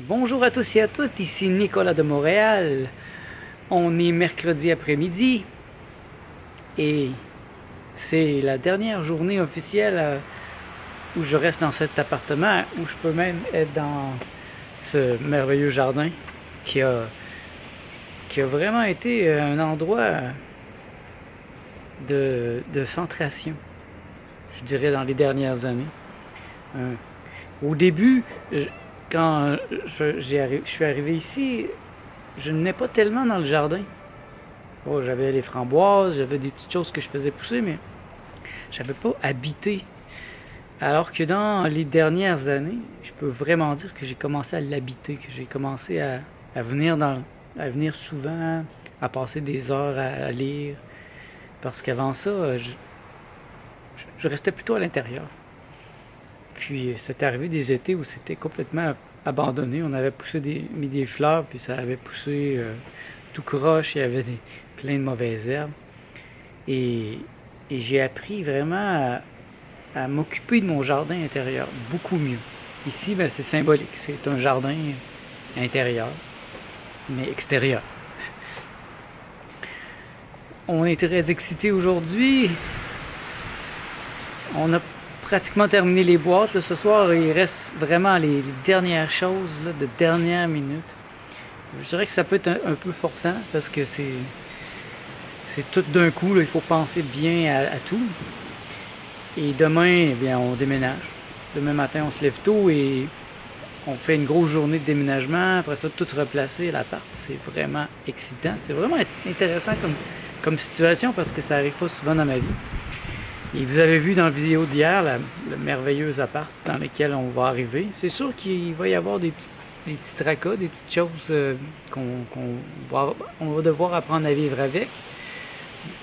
Bonjour à tous et à toutes, ici Nicolas de Montréal. On est mercredi après-midi et c'est la dernière journée officielle où je reste dans cet appartement, où je peux même être dans ce merveilleux jardin qui a, qui a vraiment été un endroit de centration, je dirais, dans les dernières années. Au début, quand je suis arrivé ici, je n'ai pas tellement dans le jardin. Bon, j'avais les framboises, j'avais des petites choses que je faisais pousser, mais j'avais pas habité. Alors que dans les dernières années, je peux vraiment dire que j'ai commencé à l'habiter, que j'ai commencé à à venir souvent, à passer des heures à lire. Parce qu'avant ça, je restais plutôt à l'intérieur. Puis c'est arrivé des étés où c'était complètement abandonné. On avait mis des fleurs, puis ça avait poussé tout croche. Il y avait plein de mauvaises herbes. Et, et j'ai appris vraiment à m'occuper de mon jardin intérieur beaucoup mieux. Ici, ben, c'est symbolique. C'est un jardin intérieur, mais extérieur. On est très excités aujourd'hui. On a pratiquement terminé les boîtes. Là, ce soir, il reste vraiment les dernières choses là, de dernière minute. Je dirais que ça peut être un peu forçant parce que c'est tout d'un coup. Là, il faut penser bien à tout. Et demain, eh bien, on déménage. Demain matin, on se lève tôt et on fait une grosse journée de déménagement. Après ça, tout replacer, l'appart. C'est vraiment excitant. C'est vraiment intéressant comme situation parce que ça n'arrive pas souvent dans ma vie. Et vous avez vu dans la vidéo d'hier le merveilleux appart dans lequel on va arriver. C'est sûr qu'il va y avoir des petits tracas, des petites choses on va devoir apprendre à vivre avec.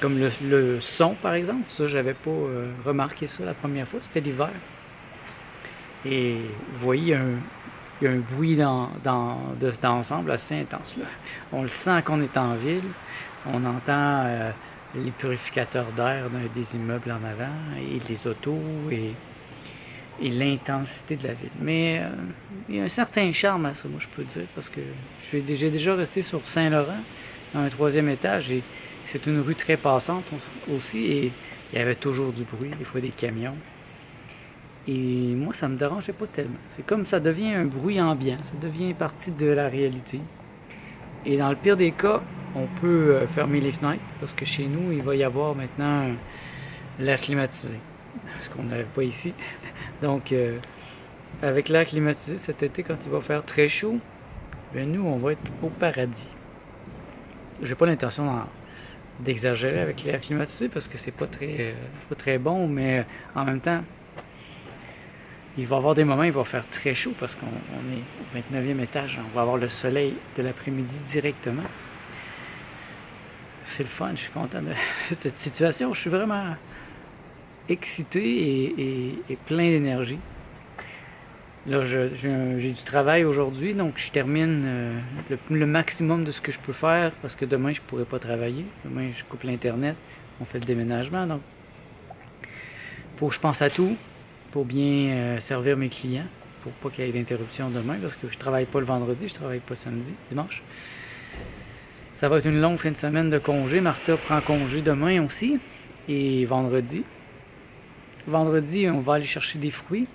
Comme le son, par exemple. Ça, j'avais pas remarqué ça la première fois. C'était l'hiver. Et vous voyez, il y a un bruit d'ensemble assez intense. Là. On le sent qu'on est en ville. On entend les purificateurs d'air des immeubles en avant et les autos et l'intensité de la ville. Mais il y a un certain charme à ça, moi je peux dire, parce que j'ai déjà resté sur Saint-Laurent, à un troisième étage, et c'est une rue très passante aussi, et il y avait toujours du bruit, des fois des camions. Et moi, ça me dérangeait pas tellement. C'est comme ça devient un bruit ambiant, ça devient partie de la réalité. Et dans le pire des cas, on peut fermer les fenêtres, parce que chez nous, il va y avoir maintenant l'air climatisé, ce qu'on n'avait pas ici. Donc, avec l'air climatisé cet été, quand il va faire très chaud, ben nous, on va être au paradis. J'ai pas l'intention d'exagérer avec l'air climatisé parce que c'est pas très bon, mais en même temps, il va y avoir des moments où il va faire très chaud parce qu'on est au 29e étage. On va avoir le soleil de l'après-midi directement. C'est le fun, je suis content de cette situation. Je suis vraiment excité et plein d'énergie. Là, j'ai du travail aujourd'hui, donc je termine le maximum de ce que je peux faire parce que demain, je ne pourrai pas travailler. Demain, je coupe l'Internet, on fait le déménagement. Donc, il faut que je pense à tout pour bien servir mes clients, pour pas qu'il y ait d'interruption demain parce que je travaille pas le vendredi, je travaille pas le samedi, dimanche. Ça va être une longue fin de semaine de congé. Martha prend congé demain aussi et vendredi. Vendredi, on va aller chercher des fruits.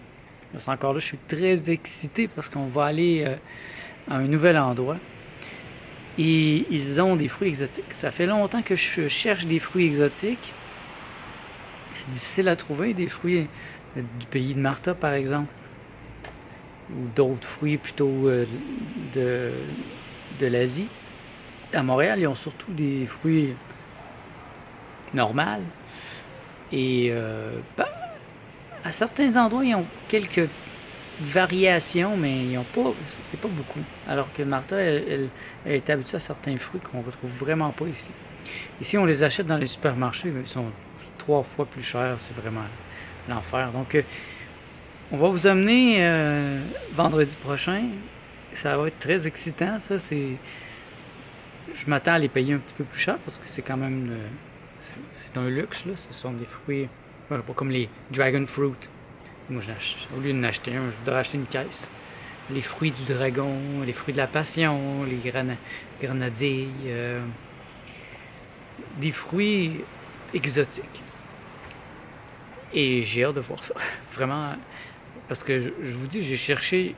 C'est encore là, je suis très excité parce qu'on va aller à un nouvel endroit. Et ils ont des fruits exotiques. Ça fait longtemps que je cherche des fruits exotiques. C'est difficile à trouver, des fruits du pays de Martha, par exemple. Ou d'autres fruits plutôt de l'Asie. À Montréal, ils ont surtout des fruits normaux. Et à certains endroits, ils ont quelques variations, mais ils ont pas, c'est pas beaucoup. Alors que Martha, elle est habituée à certains fruits qu'on retrouve vraiment pas ici. Ici, on les achète dans les supermarchés, mais ils sont 3 fois plus chers. C'est vraiment l'enfer. Donc, on va vous amener vendredi prochain. Ça va être très excitant, ça. Je m'attends à les payer un petit peu plus cher parce que c'est quand même c'est un luxe, là. Ce sont des fruits pas comme les dragon fruit. Moi, au lieu d'en acheter un, je voudrais acheter une caisse. les fruits du dragon, les fruits de la passion, les grenadilles, des fruits exotiques. Et j'ai hâte de voir ça. Vraiment, parce que je vous dis, j'ai cherché,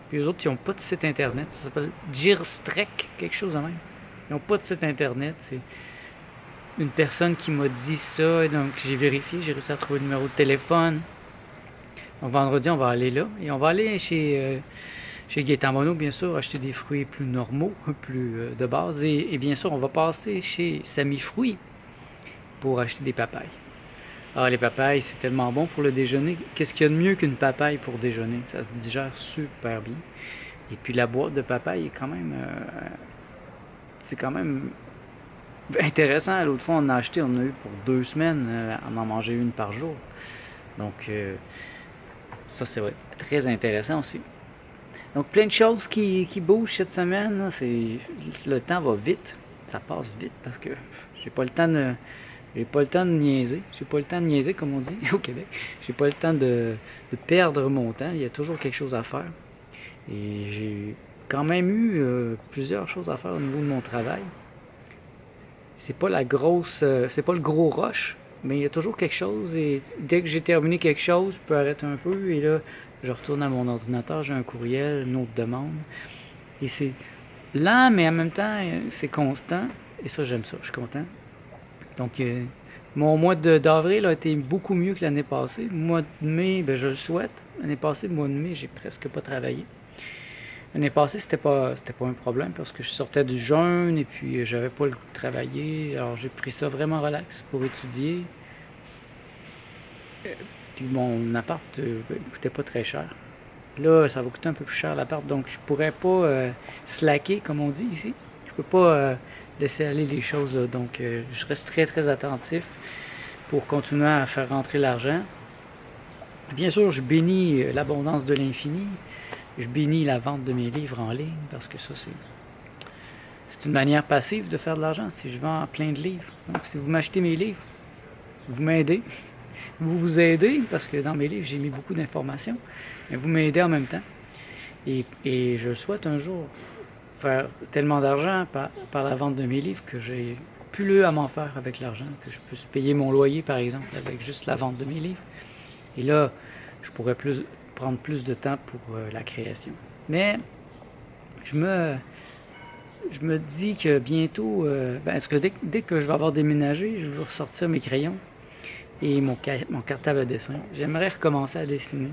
puis eux autres, ils n'ont pas de site internet. Ça s'appelle Girstrek, quelque chose de même. Ils n'ont pas de site internet. C'est une personne qui m'a dit ça, et donc j'ai vérifié, j'ai réussi à trouver le numéro de téléphone. Donc vendredi, on va aller là. Et on va aller chez Gaétan Monod, bien sûr, acheter des fruits plus normaux, plus de base. Et bien sûr, on va passer chez Samy Fruits pour acheter des papayes. Ah, les papayes, c'est tellement bon pour le déjeuner. Qu'est-ce qu'il y a de mieux qu'une papaye pour déjeuner? Ça se digère super bien. Et puis la boîte de papaye est quand même... c'est quand même intéressant. L'autre fois, on en a acheté, on en a eu pour 2 semaines. On en mangeait une par jour. Donc, ça, c'est très intéressant aussi. Donc, plein de choses qui bougent cette semaine. Là. Le temps va vite. Ça passe vite parce que j'ai pas le temps de... J'ai pas le temps de niaiser. J'ai pas le temps de niaiser, comme on dit au Québec. J'ai pas le temps de perdre mon temps. Il y a toujours quelque chose à faire. Et j'ai quand même eu plusieurs choses à faire au niveau de mon travail. C'est pas c'est pas le gros rush, mais il y a toujours quelque chose. Et dès que j'ai terminé quelque chose, je peux arrêter un peu. Et là, je retourne à mon ordinateur, j'ai un courriel, une autre demande. Et c'est lent, mais en même temps, c'est constant. Et ça, j'aime ça. Je suis content. Donc, mon mois d'avril a été beaucoup mieux que l'année passée. Le mois de mai, je le souhaite. L'année passée, le mois de mai, j'ai presque pas travaillé. L'année passée, c'était pas un problème parce que je sortais du jeûne et puis j'avais pas le goût de travailler. Alors, j'ai pris ça vraiment relax pour étudier. Puis mon appart coûtait pas très cher. Là, ça va coûter un peu plus cher l'appart, donc je pourrais pas slacker, comme on dit ici. Je peux pas laisser aller les choses là. Donc, je reste très, très attentif pour continuer à faire rentrer l'argent. Bien sûr, je bénis l'abondance de l'infini. Je bénis la vente de mes livres en ligne parce que ça, c'est une manière passive de faire de l'argent si je vends plein de livres. Donc, si vous m'achetez mes livres, vous m'aidez. Vous vous aidez parce que dans mes livres, j'ai mis beaucoup d'informations. Mais vous m'aidez en même temps. Et je souhaite un jour faire tellement d'argent par la vente de mes livres que j'ai plus à m'en faire avec l'argent, que je puisse payer mon loyer, par exemple, avec juste la vente de mes livres. Et là, je pourrais prendre plus de temps pour la création. Mais je me dis que bientôt, parce que dès que je vais avoir déménagé, je vais ressortir mes crayons et mon cartable à dessin. J'aimerais recommencer à dessiner.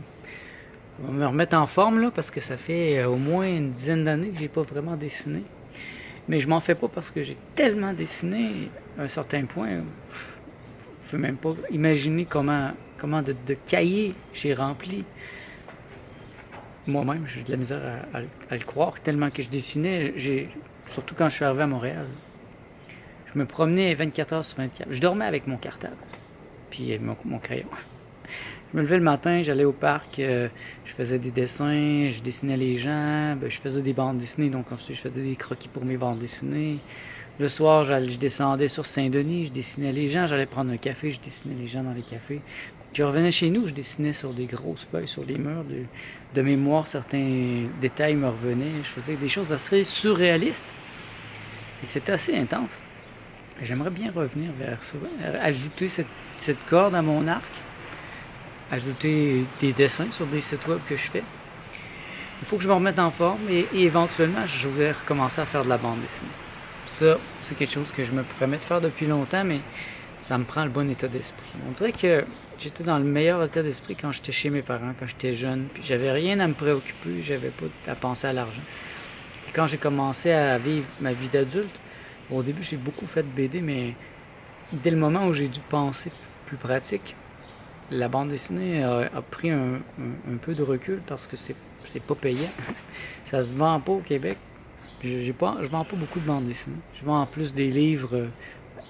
Je vais me remettre en forme là, parce que ça fait au moins une dizaine d'années que j'ai pas vraiment dessiné. Mais je m'en fais pas parce que j'ai tellement dessiné à un certain point. Je peux même pas imaginer comment de cahiers j'ai rempli. Moi-même, j'ai de la misère à le croire tellement que je dessinais, surtout quand je suis arrivé à Montréal. Je me promenais 24 heures sur 24. Je dormais avec mon cartable, puis mon crayon. Je me levais le matin, j'allais au parc, je faisais des dessins, je dessinais les gens, je faisais des bandes dessinées, donc ensuite je faisais des croquis pour mes bandes dessinées. Le soir, je descendais sur Saint-Denis, je dessinais les gens, j'allais prendre un café, je dessinais les gens dans les cafés. Je revenais chez nous, je dessinais sur des grosses feuilles sur les murs. De mémoire, certains détails me revenaient. Je faisais des choses assez surréalistes. Et c'était assez intense. J'aimerais bien revenir vers ça, ajouter cette corde à mon arc, ajouter des dessins sur des sites web que je fais. Il faut que je me remette en forme et éventuellement, je vais recommencer à faire de la bande dessinée. Ça, c'est quelque chose que je me promets de faire depuis longtemps, mais ça me prend le bon état d'esprit. On dirait que j'étais dans le meilleur état d'esprit quand j'étais chez mes parents, quand j'étais jeune, puis j'avais rien à me préoccuper, j'avais pas à penser à l'argent. Et quand j'ai commencé à vivre ma vie d'adulte, au début j'ai beaucoup fait de BD, mais dès le moment où j'ai dû penser plus pratique, la bande dessinée a pris un peu de recul parce que c'est pas payant. Ça se vend pas au Québec. Je vends pas beaucoup de bandes dessinées. Je vends en plus des livres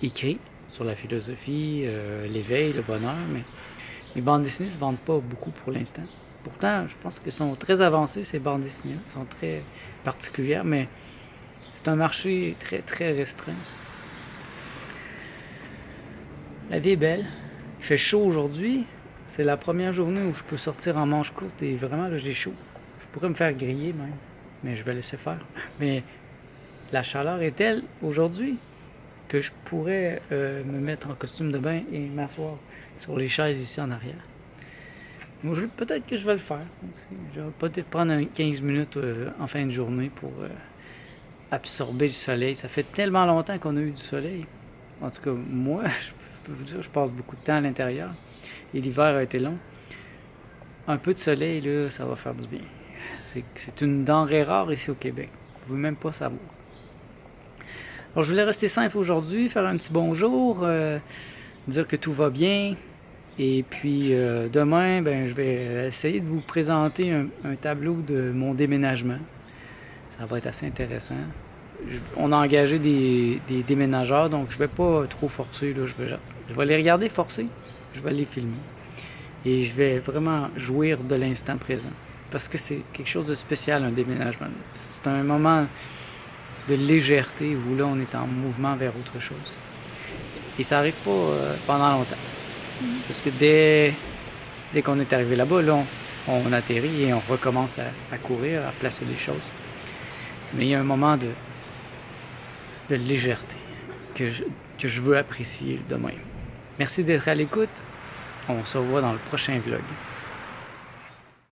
écrits sur la philosophie, l'éveil, le bonheur, mais les bandes dessinées ne se vendent pas beaucoup pour l'instant. Pourtant, je pense qu'elles sont très avancées, ces bandes dessinées. Elles sont très particulières, mais c'est un marché très, très restreint. La vie est belle. Il fait chaud aujourd'hui. C'est la première journée où je peux sortir en manche courte et vraiment, là, j'ai chaud. Je pourrais me faire griller même, mais je vais laisser faire. Mais la chaleur est telle aujourd'hui que je pourrais me mettre en costume de bain et m'asseoir sur les chaises ici en arrière. Peut-être que je vais le faire. Je vais peut-être prendre 15 minutes en fin de journée pour absorber le soleil. Ça fait tellement longtemps qu'on a eu du soleil. En tout cas, moi, je peux vous dire, je passe beaucoup de temps à l'intérieur. Et l'hiver a été long. Un peu de soleil, là, ça va faire du bien. C'est une denrée rare ici au Québec. Vous ne pouvez même pas savoir. Alors, je voulais rester simple aujourd'hui, faire un petit bonjour, dire que tout va bien. Et puis, demain, je vais essayer de vous présenter un tableau de mon déménagement. Ça va être assez intéressant. On a engagé des déménageurs, donc je ne vais pas trop forcer. Là. Je vais les regarder forcer, je vais les filmer. Et je vais vraiment jouir de l'instant présent. Parce que c'est quelque chose de spécial, un déménagement. C'est un moment de légèreté où là, on est en mouvement vers autre chose. Et ça n'arrive pas pendant longtemps. Parce que dès qu'on est arrivé là-bas, là, on atterrit et on recommence à courir, à placer les choses. Mais il y a un moment de légèreté que je veux apprécier demain. Merci d'être à l'écoute. On se revoit dans le prochain vlog.